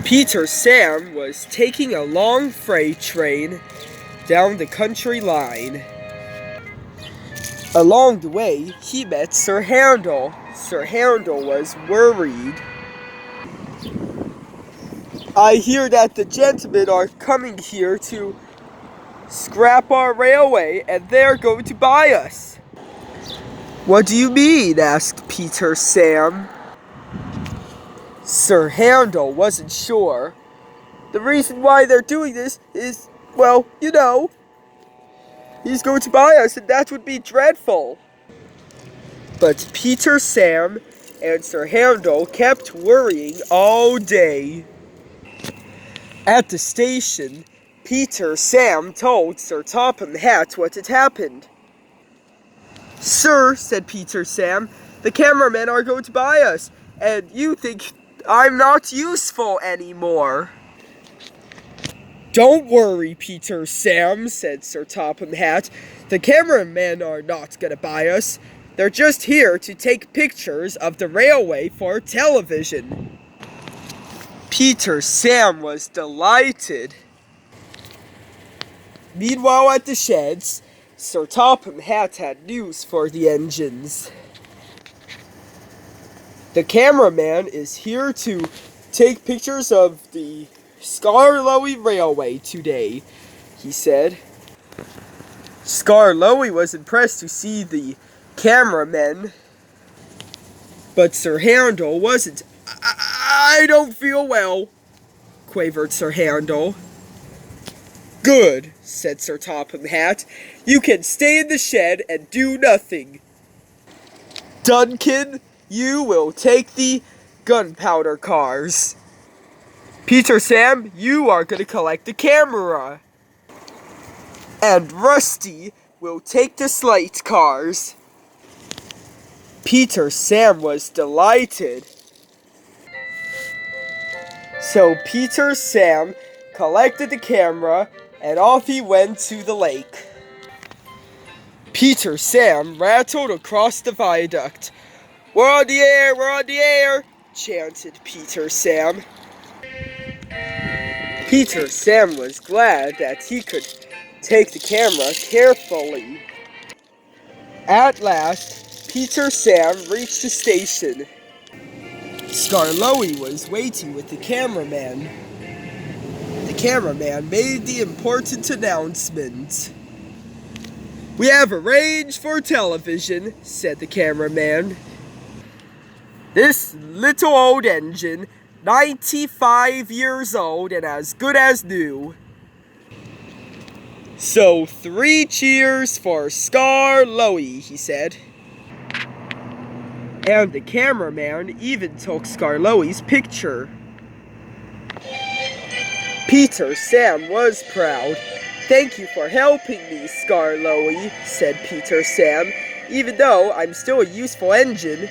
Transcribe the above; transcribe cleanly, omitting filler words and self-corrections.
Peter Sam was taking a long freight train down the country line. Along the way, he met Sir Handel. Sir Handel was worried. "I hear that the gentlemen are coming here to scrap our railway, and they're going to buy us." "What do you mean?" asked Peter Sam. Sir Handel wasn't sure. "The reason why they're doing this is, well, you know, he's going to buy us, and that would be dreadful." But Peter Sam and Sir Handel kept worrying all day. At the station, Peter Sam told Sir Topham Hatt what had happened. "Sir," said Peter Sam, "the cameramen are going to buy us, and you think I'm not useful anymore." "Don't worry, Peter Sam," said Sir Topham Hatt. "The cameramen are not going to buy us. They're just here to take pictures of the railway for television." Peter Sam was delighted. Meanwhile, at the sheds, Sir Topham Hatt had news for the engines. "The cameraman is here to take pictures of the Skarloey Railway today," he said. Skarloey was impressed to see the cameramen, but Sir Handel wasn't. I don't feel well," quavered Sir Handel. "Good," said Sir Topham Hatt. "You can stay in the shed and do nothing. Duncan, you will take the gunpowder cars. Peter Sam, you are going to collect the camera. And Rusty will take the slate cars." Peter Sam was delighted. So Peter Sam collected the camera and off he went to the lake. Peter Sam rattled across the viaduct. "We're on the air, we're on the air," chanted Peter Sam. Peter Sam was glad that he could take the camera carefully. At last, Peter Sam reached the station. Skarloey was waiting with the cameraman. The cameraman made the important announcement. "We have arranged for television," said the cameraman. "This little old engine, 95 years old and as good as new. So 3 cheers for Skarloey," he said. And the cameraman even took Skarloey's picture. Peter Sam was proud. "Thank you for helping me, Skarloey," said Peter Sam. "Even though I'm still a useful engine,